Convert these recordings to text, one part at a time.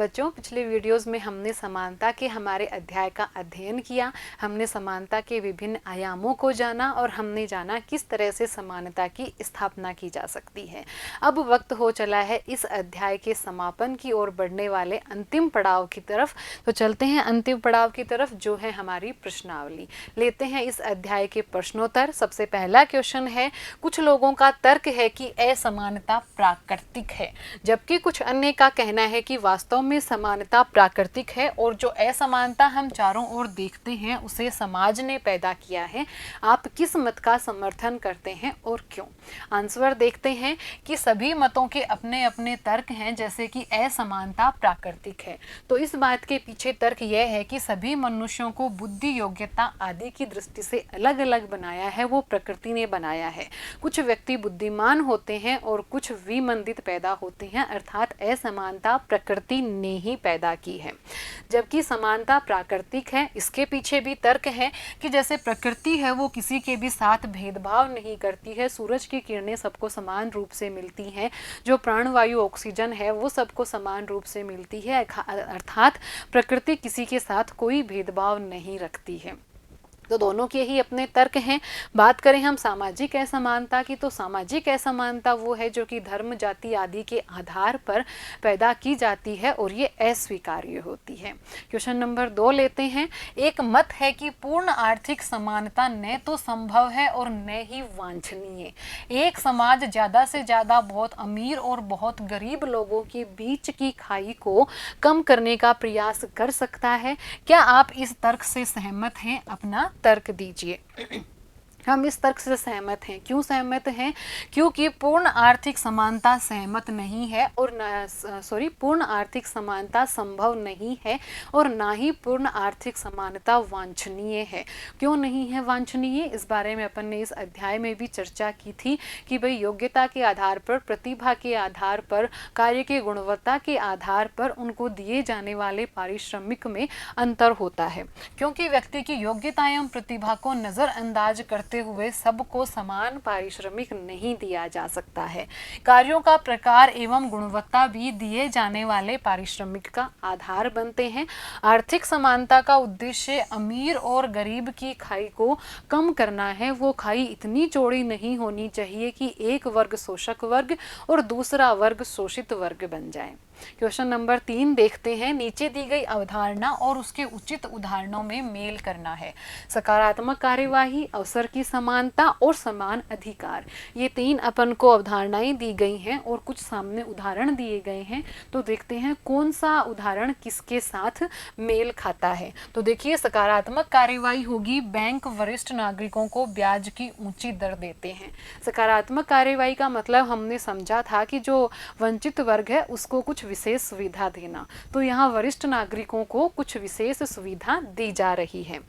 बच्चों, पिछले वीडियोस में हमने समानता के हमारे अध्याय का अध्ययन किया। हमने समानता के विभिन्न आयामों को जाना और हमने जाना किस तरह से समानता की स्थापना की जा सकती है। अब वक्त हो चला है इस अध्याय के समापन की ओर बढ़ने वाले अंतिम पड़ाव की तरफ। तो चलते हैं अंतिम पड़ाव की तरफ, जो है हमारी प्रश्नावली। लेते हैं इस अध्याय के प्रश्नोत्तर। सबसे पहला क्वेश्चन है, कुछ लोगों का तर्क है कि असमानता प्राकृतिक है, जबकि कुछ अन्य का कहना है कि वास्तव में समानता प्राकृतिक है और जो असमानता हम चारों ओर देखते हैं उसे समाज ने पैदा किया है। आप किस मत का समर्थन करते हैं और क्यों? आंसर देखते हैं कि सभी मतों के अपने अपने तर्क हैं, जैसे कि असमानता प्राकृतिक है। तो इस बात के पीछे तर्क यह है कि सभी मनुष्यों को बुद्धि, योग्यता आदि की दृष्टि से अलग अलग बनाया है, वो प्रकृति ने बनाया है। कुछ व्यक्ति बुद्धिमान होते हैं और कुछ विमंदित पैदा होते हैं, अर्थात असमानता प्रकृति ने ही पैदा की है, जबकि समानता प्राकृतिक है। इसके पीछे भी तर्क है कि जैसे प्रकृति है वो किसी के भी साथ भेदभाव नहीं करती है। सूरज की किरणें सबको समान रूप से मिलती हैं, जो प्राणवायु ऑक्सीजन है वो सबको समान रूप से मिलती है, अर्थात प्रकृति किसी के साथ कोई भेदभाव नहीं रखती है। तो दोनों के ही अपने तर्क हैं। बात करें हम सामाजिक असमानता की, तो सामाजिक असमानता वो है जो कि धर्म, जाति आदि के आधार पर पैदा की जाती है और ये अस्वीकार्य होती है। क्वेश्चन नंबर 2 लेते हैं। एक मत है कि पूर्ण आर्थिक समानता न तो संभव है और न ही वांछनीय। एक समाज ज़्यादा से ज़्यादा बहुत अमीर और बहुत गरीब लोगों के बीच की खाई को कम करने का प्रयास कर सकता है। क्या आप इस तर्क से सहमत हैं? अपना तर्क दीजिए। हम इस तर्क से सहमत हैं। क्यों सहमत हैं? क्योंकि पूर्ण आर्थिक समानता सहमत नहीं है और पूर्ण आर्थिक समानता संभव नहीं है और ना ही पूर्ण आर्थिक समानता वांछनीय है। क्यों नहीं है वांछनीय? इस बारे में अपन ने इस अध्याय में भी चर्चा की थी कि भाई योग्यता के आधार पर, प्रतिभा के आधार पर, कार्य की गुणवत्ता के आधार पर उनको दिए जाने वाले पारिश्रमिक में अंतर होता है। क्योंकि व्यक्ति की योग्यता एवं प्रतिभा को नज़रअंदाज करते हुए सबको समान पारिश्रमिक नहीं दिया जा सकता है। कार्यों का प्रकार एवं गुणवत्ता भी दिए जाने वाले पारिश्रमिक का आधार बनते हैं। आर्थिक समानता का उद्देश्य अमीर और गरीब की खाई को कम करना है। वो खाई इतनी चौड़ी नहीं होनी चाहिए कि एक वर्ग शोषक वर्ग और दूसरा वर्ग शोषित वर्ग बन जाए। क्वेश्चन नंबर 3 देखते हैं। नीचे दी गई अवधारणा और उसके उचित उदाहरणों में मेल करना है। सकारात्मक कार्यवाही, अवसर की समानता और समान अधिकार, ये 3 अपन को अवधारणाएं दी गई हैं और कुछ सामने उदाहरण दिए गए हैं। तो देखते हैं कौन सा उदाहरण किसके साथ मेल खाता है। तो देखिए, सकारात्मक कार्यवाही होगी, बैंक वरिष्ठ नागरिकों को ब्याज की ऊंची दर देते हैं। सकारात्मक कार्यवाही का मतलब हमने समझा था कि जो वंचित वर्ग है उसको कुछ विशेष सुविधा देना। तो यहाँ वरिष्ठ नागरिकों को कुछ विशेष सुविधा दी जा रही है।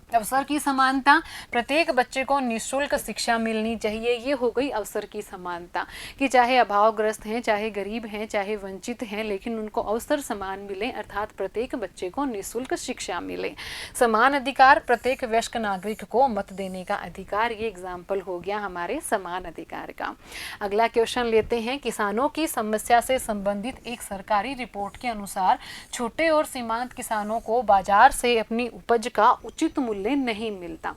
अवसर की समानता, प्रत्येक बच्चे को निःशुल्क शिक्षा मिलनी चाहिए। ये हो गई अवसर की समानता कि चाहे अभावग्रस्त हैं, चाहे गरीब हैं, चाहे वंचित हैं, लेकिन उनको अवसर समान मिले, अर्थात प्रत्येक बच्चे को निःशुल्क शिक्षा मिले। समान अधिकार, प्रत्येक वयस्क नागरिक को मत देने का अधिकार। ये एग्जाम्पल हो गया हमारे समान अधिकार का। अगला क्वेश्चन लेते हैं। किसानों की समस्या से संबंधित एक सरकारी रिपोर्ट के अनुसार छोटे और सीमांत किसानों को बाजार से अपनी उपज का उचित मूल्य नहीं मिलता।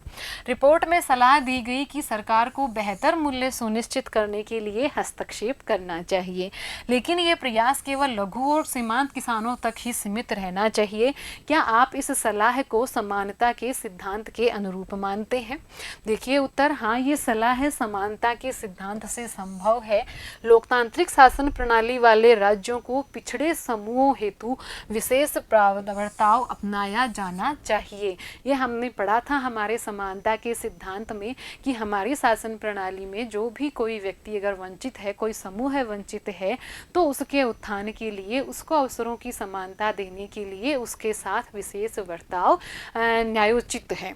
रिपोर्ट में सलाह दी गई कि सरकार को बेहतर मूल्य सुनिश्चित करने के लिए हस्तक्षेप करना चाहिए, लेकिन ये प्रयास केवल लघु और सीमांत किसानों तक ही सीमित रहना चाहिए। क्या आप इस सलाह को समानता के सिद्धांत के अनुरूप मानते हैं? देखिए उत्तर, हाँ, ये सलाह समानता के सिद्धांत से संभव है। लोकतांत्रिक शासन प्रणाली वाले राज्यों को पिछड़े समूहों हेतु विशेष प्रावधान अपनाया जाना चाहिए। ये हमने पढ़ा था हमारे समानता के सिद्धांत में कि हमारी शासन प्रणाली में जो भी कोई व्यक्ति अगर वंचित है, कोई समूह है वंचित है, तो उसके उत्थान के लिए, उसको अवसरों की समानता देने के लिए उसके साथ विशेष बर्ताव न्यायोचित है।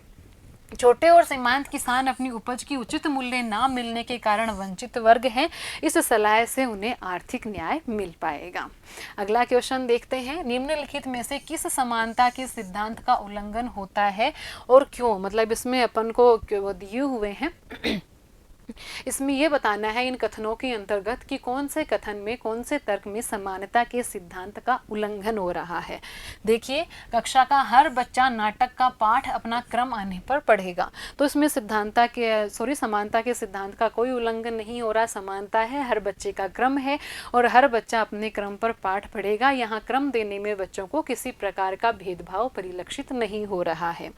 छोटे और सीमांत किसान अपनी उपज की उचित मूल्य ना मिलने के कारण वंचित वर्ग हैं। इस सलाह से उन्हें आर्थिक न्याय मिल पाएगा। अगला क्वेश्चन देखते हैं। निम्नलिखित में से किस समानता के सिद्धांत का उल्लंघन होता है और क्यों? मतलब इसमें अपन को दिए हुए हैं इसमें ये बताना है इन कथनों के अंतर्गत कि कौन से कथन में, कौन से तर्क में समानता के सिद्धांत का उल्लंघन हो रहा है। देखिए, कक्षा का हर बच्चा नाटक का पाठ अपना क्रम आने पर पढ़ेगा, तो इसमें समानता के सिद्धांत का कोई उल्लंघन नहीं हो रहा। समानता है, हर बच्चे का क्रम है और हर बच्चा अपने क्रम पर पाठ पढ़ेगा। यहाँ क्रम देने में बच्चों को किसी प्रकार का भेदभाव परिलक्षित नहीं हो रहा है।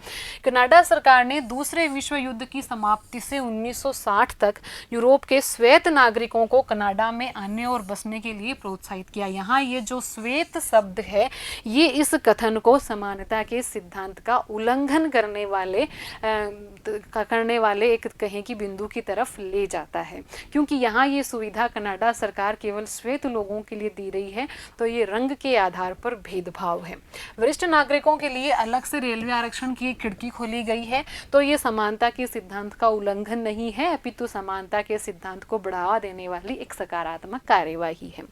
कनाडा सरकार ने दूसरे विश्व युद्ध की समाप्ति से 1960 तक यूरोप के श्वेत नागरिकों को कनाडा में आने और बसने के लिए प्रोत्साहित किया। यहाँ ये जो श्वेत शब्द है, ये इस कथन को समानता के सिद्धांत का उल्लंघन करने वाले एक कहें कि बिंदु की तरफ ले जाता है, क्योंकि यहाँ ये सुविधा कनाडा सरकार केवल श्वेत लोगों के लिए दी रही है, तो ये रंग के आधार पर भेदभाव है। वरिष्ठ नागरिकों के लिए अलग से रेलवे आरक्षण की एक खिड़की खोली गई है, तो ये समानता के सिद्धांत का उल्लंघन नहीं है, अपितु समानता के सिद्धांत को बढ़ावा देने वाली एक सकारात्मक कार्यवाही है।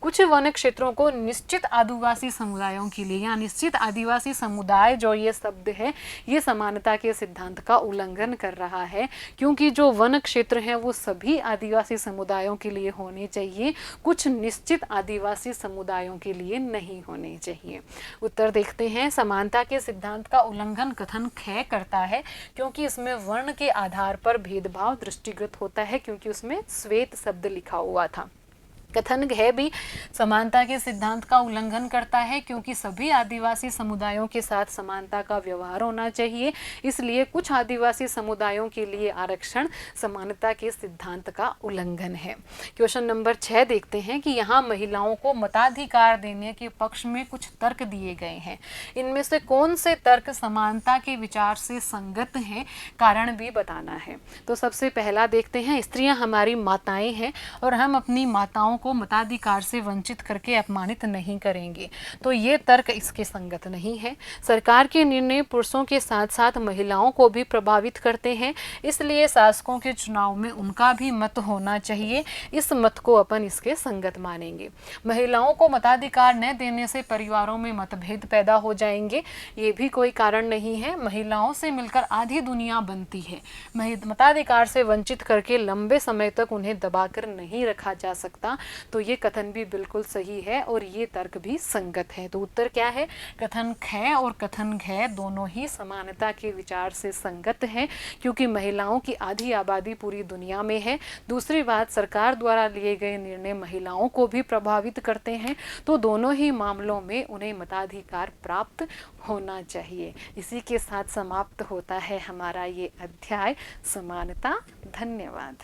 कुछ वन क्षेत्रों को निश्चित आदिवासी समुदायों के लिए, या निश्चित आदिवासी समुदाय जो ये शब्द है, ये समानता के सिद्धांत का उल्लंघन कर रहा है, क्योंकि जो वन क्षेत्र हैं वो सभी आदिवासी समुदायों के लिए होने चाहिए, कुछ निश्चित आदिवासी समुदायों के लिए नहीं होने चाहिए। उत्तर देखते हैं। समानता के सिद्धांत का उल्लंघन कथन ख करता है, क्योंकि इसमें वर्ण के आधार पर भेदभाव दृष्टिगत होता है, क्योंकि उसमें श्वेत शब्द लिखा हुआ था। कथन घ भी समानता के सिद्धांत का उल्लंघन करता है, क्योंकि सभी आदिवासी समुदायों के साथ समानता का व्यवहार होना चाहिए, इसलिए कुछ आदिवासी समुदायों के लिए आरक्षण समानता के सिद्धांत का उल्लंघन है। क्वेश्चन नंबर 6 देखते हैं कि यहाँ महिलाओं को मताधिकार देने के पक्ष में कुछ तर्क दिए गए हैं। इनमें से कौन से तर्क समानता के विचार से संगत हैं, कारण भी बताना है। तो सबसे पहला देखते हैं, स्त्रियां हमारी माताएं हैं और हम अपनी माताओं को मताधिकार से वंचित करके अपमानित नहीं करेंगे, तो ये तर्क इसके संगत नहीं है। सरकार के निर्णय पुरुषों के साथ साथ महिलाओं को भी प्रभावित करते हैं, इसलिए शासकों के चुनाव में उनका भी मत होना चाहिए। इस मत को अपन इसके संगत मानेंगे। महिलाओं को मताधिकार न देने से परिवारों में मतभेद पैदा हो जाएंगे, ये भी कोई कारण नहीं है। महिलाओं से मिलकर आधी दुनिया बनती है। मताधिकार से वंचित करके लंबे समय तक उन्हें दबाकर नहीं रखा जा सकता, तो ये कथन भी बिल्कुल सही है और ये तर्क भी संगत है। तो उत्तर क्या है? कथन ख और कथन घ दोनों ही समानता के विचार से संगत हैं, क्योंकि महिलाओं की आधी आबादी पूरी दुनिया में है। दूसरी बात, सरकार द्वारा लिए गए निर्णय महिलाओं को भी प्रभावित करते हैं, तो दोनों ही मामलों में उन्हें मताधिकार प्राप्त होना चाहिए। इसी के साथ समाप्त होता है हमारा ये अध्याय समानता। धन्यवाद।